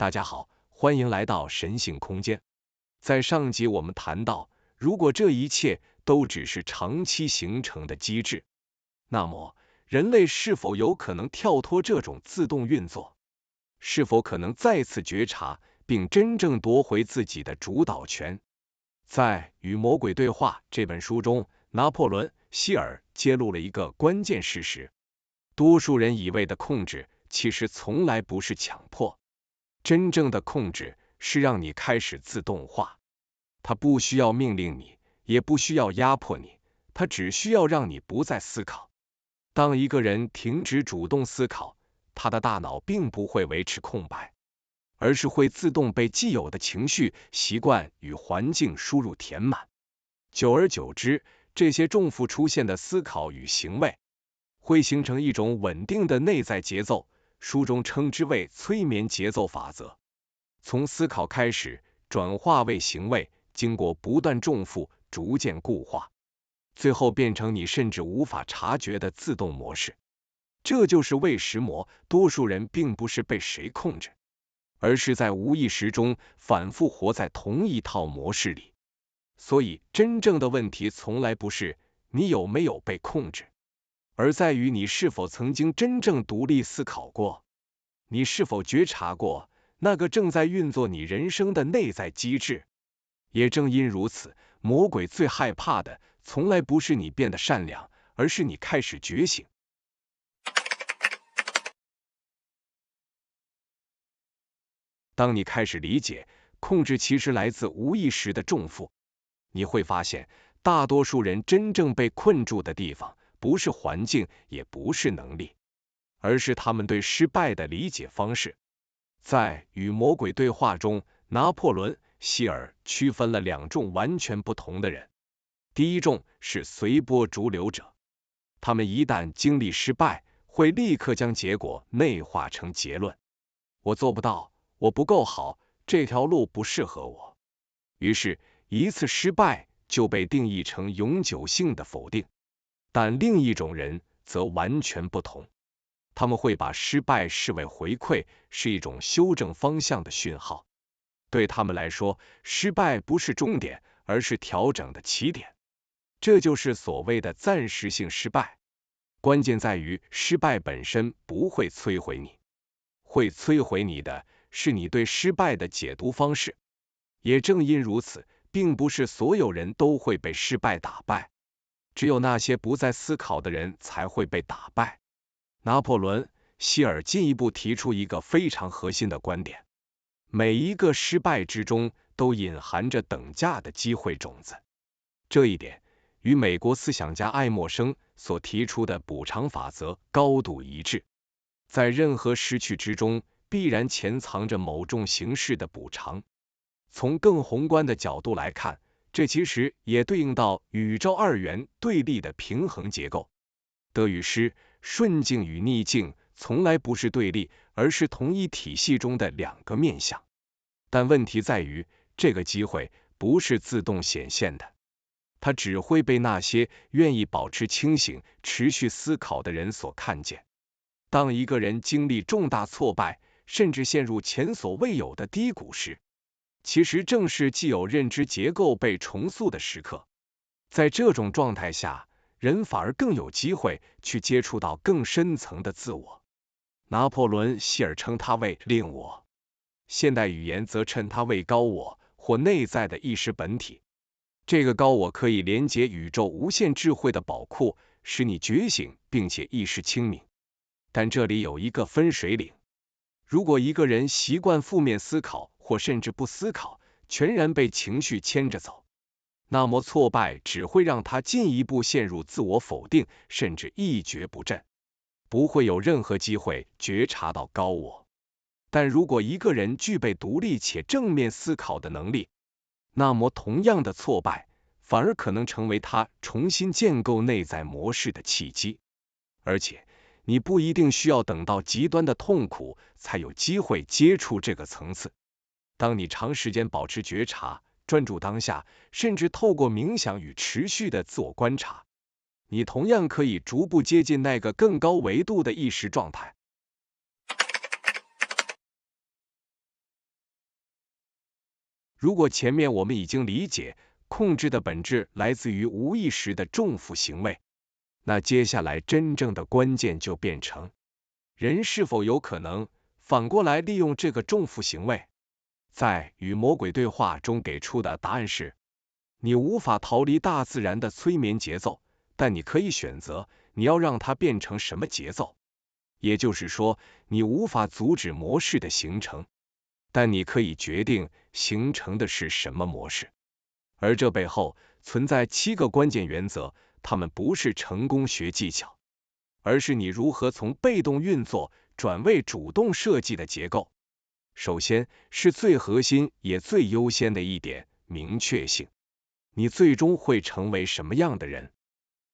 大家好，欢迎来到神性空间。在上集我们谈到，如果这一切都只是长期形成的机制，那么人类是否有可能跳脱这种自动运作？是否可能再次觉察，并真正夺回自己的主导权？在《与魔鬼对话》这本书中，拿破仑·希尔揭露了一个关键事实：多数人以为的控制，其实从来不是强迫。真正的控制是让你开始自动化，它不需要命令你，也不需要压迫你，它只需要让你不再思考。当一个人停止主动思考，他的大脑并不会维持空白，而是会自动被既有的情绪、习惯与环境输入填满。久而久之，这些重复出现的思考与行为会形成一种稳定的内在节奏，书中称之为催眠节奏法则。从思考开始，转化为行为，经过不断重复，逐渐固化，最后变成你甚至无法察觉的自动模式。这就是为什么多数人并不是被谁控制，而是在无意识中反复活在同一套模式里。所以，真正的问题从来不是你有没有被控制，而在于你是否曾经真正独立思考过，你是否觉察过那个正在运作你人生的内在机制。也正因如此，魔鬼最害怕的从来不是你变得善良，而是你开始觉醒。当你开始理解控制其实来自无意识的重复，你会发现大多数人真正被困住的地方不是环境，也不是能力，而是他们对失败的理解方式。在《与魔鬼对话》中，拿破仑·希尔区分了两种完全不同的人。第一种是随波逐流者，他们一旦经历失败，会立刻将结果内化成结论：我做不到，我不够好，这条路不适合我。于是，一次失败就被定义成永久性的否定。但另一种人则完全不同，他们会把失败视为回馈，是一种修正方向的讯号。对他们来说，失败不是终点，而是调整的起点。这就是所谓的暂时性失败。关键在于，失败本身不会摧毁你，会摧毁你的是你对失败的解读方式。也正因如此，并不是所有人都会被失败打败，只有那些不再思考的人才会被打败。拿破仑·希尔进一步提出一个非常核心的观点：每一个失败之中都隐含着等价的机会种子。这一点与美国思想家爱默生所提出的补偿法则高度一致。在任何失去之中，必然潜藏着某种形式的补偿。从更宏观的角度来看，这其实也对应到宇宙二元对立的平衡结构。得与失，顺境与逆境从来不是对立，而是同一体系中的两个面向。但问题在于，这个机会不是自动显现的，它只会被那些愿意保持清醒、持续思考的人所看见。当一个人经历重大挫败，甚至陷入前所未有的低谷时，其实正是既有认知结构被重塑的时刻。在这种状态下，人反而更有机会去接触到更深层的自我。拿破仑·希尔称它为另我，现代语言则称它为高我或内在的意识本体。这个高我可以连接宇宙无限智慧的宝库，使你觉醒并且意识清明。但这里有一个分水岭：如果一个人习惯负面思考，或甚至不思考，全然被情绪牵着走，那么挫败只会让他进一步陷入自我否定，甚至一蹶不振，不会有任何机会觉察到高我。但如果一个人具备独立且正面思考的能力，那么同样的挫败反而可能成为他重新建构内在模式的契机。而且你不一定需要等到极端的痛苦才有机会接触这个层次。当你长时间保持觉察，专注当下，甚至透过冥想与持续的自我观察，你同样可以逐步接近那个更高维度的意识状态。如果前面我们已经理解控制的本质来自于无意识的重复行为，那接下来真正的关键就变成，人是否有可能反过来利用这个重复行为。在与魔鬼对话中给出的答案是，你无法逃离大自然的催眠节奏，但你可以选择你要让它变成什么节奏。也就是说，你无法阻止模式的形成，但你可以决定形成的是什么模式。而这背后存在7个关键原则，它们不是成功学技巧，而是你如何从被动运作转为主动设计的结构。首先是最核心也最优先的一点，明确性。你最终会成为什么样的人，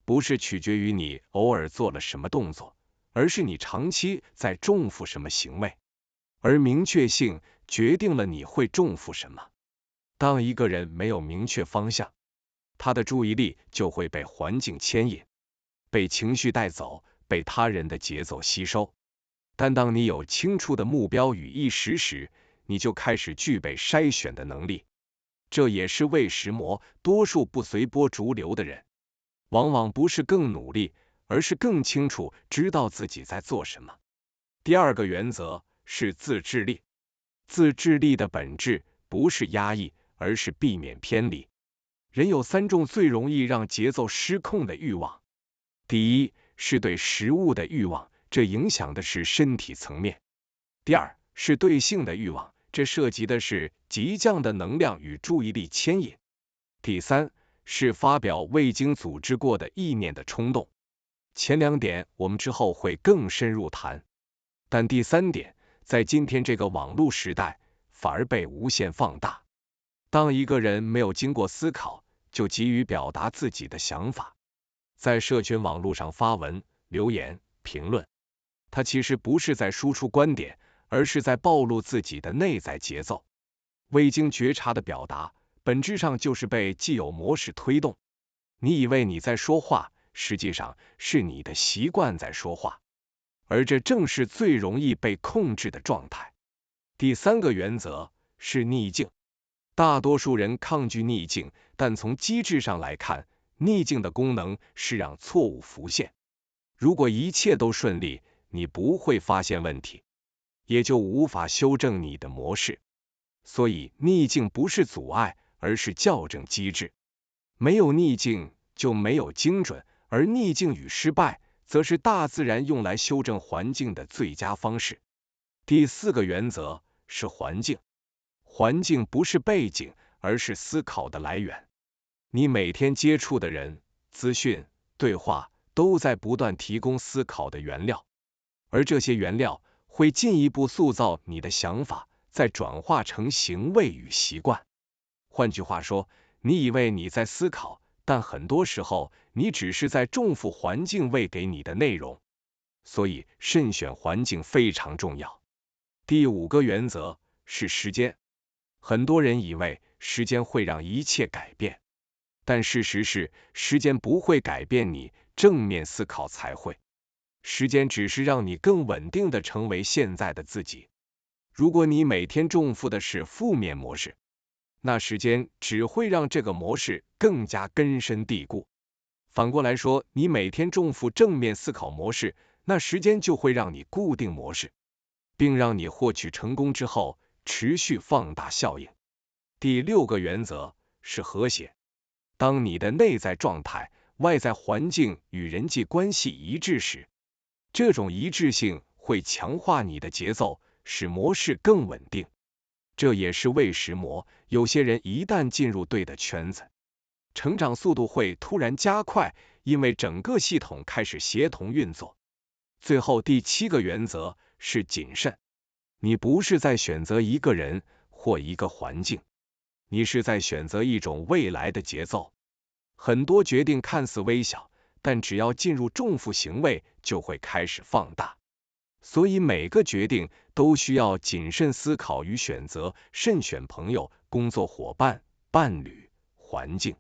不是取决于你偶尔做了什么动作，而是你长期在重复什么行为。而明确性决定了你会重复什么。当一个人没有明确方向，他的注意力就会被环境牵引，被情绪带走，被他人的节奏吸收。但当你有清楚的目标与意识时，你就开始具备筛选的能力。这也是为什么多数不随波逐流的人，往往不是更努力，而是更清楚知道自己在做什么。第2个原则是自制力。自制力的本质不是压抑，而是避免偏离。人有3种最容易让节奏失控的欲望。第一是对食物的欲望，这影响的是身体层面。第2是对性的欲望，这涉及的是急降的能量与注意力牵引。第3是发表未经组织过的意念的冲动。前2点我们之后会更深入谈，但第3点在今天这个网络时代反而被无限放大。当一个人没有经过思考就急于表达自己的想法，在社群网络上发文、留言、评论，他其实不是在输出观点，而是在暴露自己的内在节奏。未经觉察的表达本质上就是被既有模式推动。你以为你在说话，实际上是你的习惯在说话，而这正是最容易被控制的状态。第3个原则是逆境。大多数人抗拒逆境，但从机制上来看，逆境的功能是让错误浮现。如果一切都顺利，你不会发现问题，也就无法修正你的模式。所以逆境不是阻碍，而是校正机制。没有逆境就没有精准，而逆境与失败则是大自然用来修正环境的最佳方式。第4个原则是环境。环境不是背景，而是思考的来源。你每天接触的人、资讯、对话都在不断提供思考的原料，而这些原料会进一步塑造你的想法，再转化成行为与习惯。换句话说，你以为你在思考，但很多时候你只是在重复环境喂给你的内容。所以慎选环境非常重要。第5个原则是时间。很多人以为时间会让一切改变，但事实是，时间不会改变你，正面思考才会。时间只是让你更稳定的成为现在的自己。如果你每天重复的是负面模式，那时间只会让这个模式更加根深蒂固。反过来说，你每天重复正面思考模式，那时间就会让你固定模式，并让你获取成功之后持续放大效应。第6个原则是和谐。当你的内在状态、外在环境与人际关系一致时，这种一致性会强化你的节奏，使模式更稳定。这也是为什么有些人一旦进入对的圈子，成长速度会突然加快，因为整个系统开始协同运作。最后第7个原则是谨慎。你不是在选择一个人或一个环境，你是在选择一种未来的节奏。很多决定看似微小，但只要进入重复行为，就会开始放大。所以每个决定都需要谨慎思考与选择，慎选朋友、工作伙伴、伴侣、环境。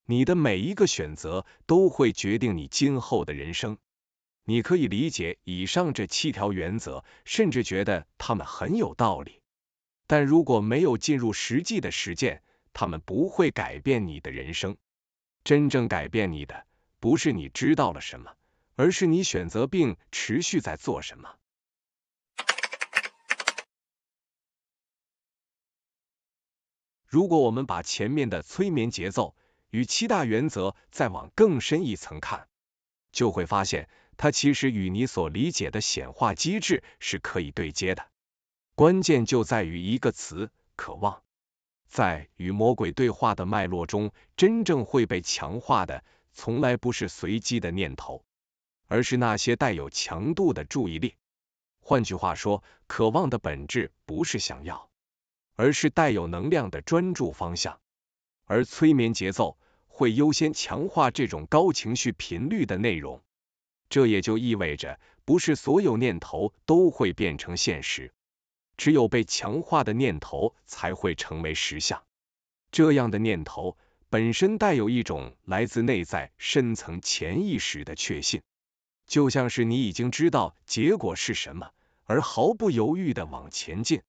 你的每一个选择都会决定你今后的人生。你可以理解以上这7条原则，甚至觉得它们很有道理。但如果没有进入实际的实践，他们不会改变你的人生。真正改变你的，不是你知道了什么，而是你选择并持续在做什么。如果我们把前面的催眠节奏与7大原则再往更深一层看，就会发现它其实与你所理解的显化机制是可以对接的。关键就在于一个词：渴望。在与魔鬼对话的脉络中，真正会被强化的，从来不是随机的念头，而是那些带有强度的注意力。换句话说，渴望的本质不是想要，而是带有能量的专注方向。而催眠节奏会优先强化这种高情绪频率的内容。这也就意味着，不是所有念头都会变成现实，只有被强化的念头才会成为实相。这样的念头本身带有一种来自内在深层潜意识的确信，就像是你已经知道结果是什么，而毫不犹豫地往前进。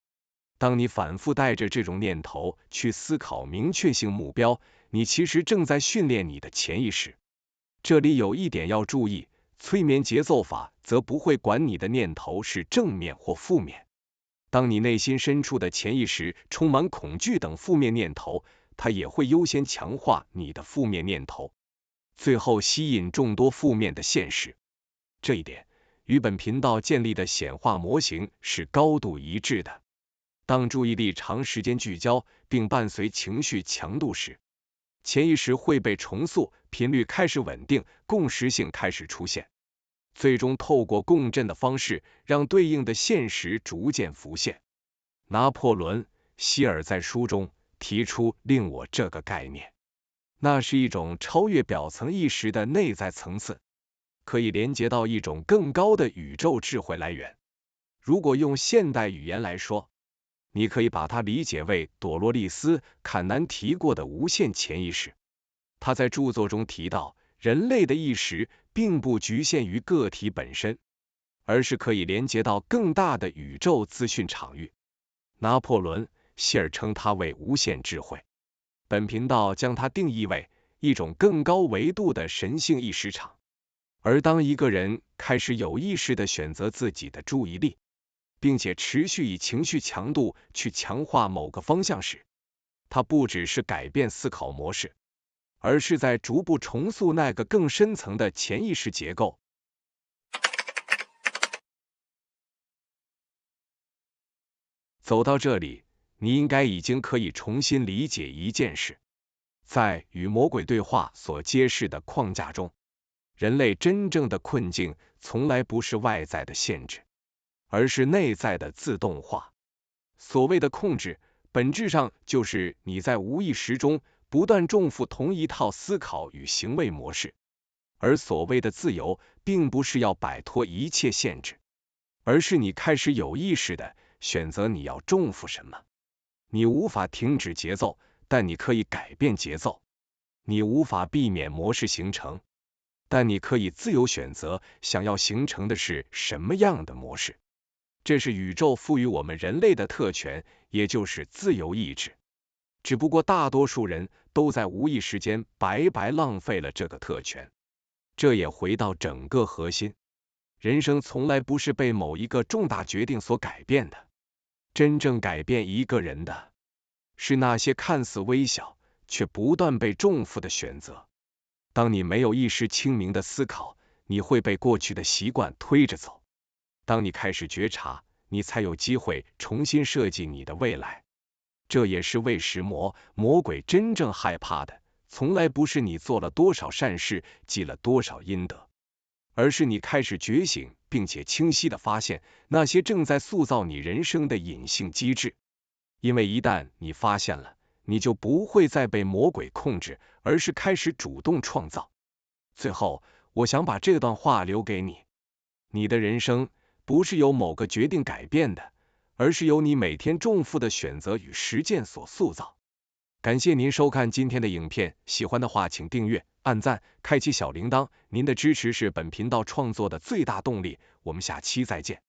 当你反复带着这种念头去思考明确性目标，你其实正在训练你的潜意识。这里有一点要注意，催眠节奏法则不会管你的念头是正面或负面。当你内心深处的潜意识充满恐惧等负面念头，它也会优先强化你的负面念头，最后吸引众多负面的现实。这一点与本频道建立的显化模型是高度一致的。当注意力长时间聚焦，并伴随情绪强度时，潜意识会被重塑，频率开始稳定，共识性开始出现，最终透过共振的方式，让对应的现实逐渐浮现。拿破仑·希尔在书中提出令我这个概念，那是一种超越表层意识的内在层次，可以连接到一种更高的宇宙智慧来源。如果用现代语言来说，你可以把它理解为朵洛丽丝·坎南提过的无限潜意识。他在著作中提到，人类的意识并不局限于个体本身，而是可以连接到更大的宇宙资讯场域。拿破仑·希尔称它为无限智慧。本频道将它定义为一种更高维度的神性意识场。而当一个人开始有意识地选择自己的注意力，并且持续以情绪强度去强化某个方向时，它不只是改变思考模式，而是在逐步重塑那个更深层的潜意识结构。走到这里，你应该已经可以重新理解一件事：在与魔鬼对话所揭示的框架中，人类真正的困境从来不是外在的限制，而是内在的自动化。所谓的控制，本质上就是你在无意识中不断重复同一套思考与行为模式。而所谓的自由，并不是要摆脱一切限制，而是你开始有意识的选择你要重复什么。你无法停止节奏，但你可以改变节奏；你无法避免模式形成，但你可以自由选择想要形成的是什么样的模式。这是宇宙赋予我们人类的特权，也就是自由意志。只不过大多数人都在无意识间白白浪费了这个特权。这也回到整个核心，人生从来不是被某一个重大决定所改变的。真正改变一个人的，是那些看似微小却不断被重复的选择。当你没有意识清明的思考，你会被过去的习惯推着走。当你开始觉察，你才有机会重新设计你的未来。这也是为什么魔鬼真正害怕的，从来不是你做了多少善事，积了多少阴德，而是你开始觉醒，并且清晰地发现那些正在塑造你人生的隐性机制。因为一旦你发现了，你就不会再被魔鬼控制，而是开始主动创造。最后，我想把这段话留给你：你的人生不是由某个决定改变的，而是由你每天重复的选择与实践所塑造。感谢您收看今天的影片，喜欢的话请订阅、按赞、开启小铃铛，您的支持是本频道创作的最大动力。我们下期再见。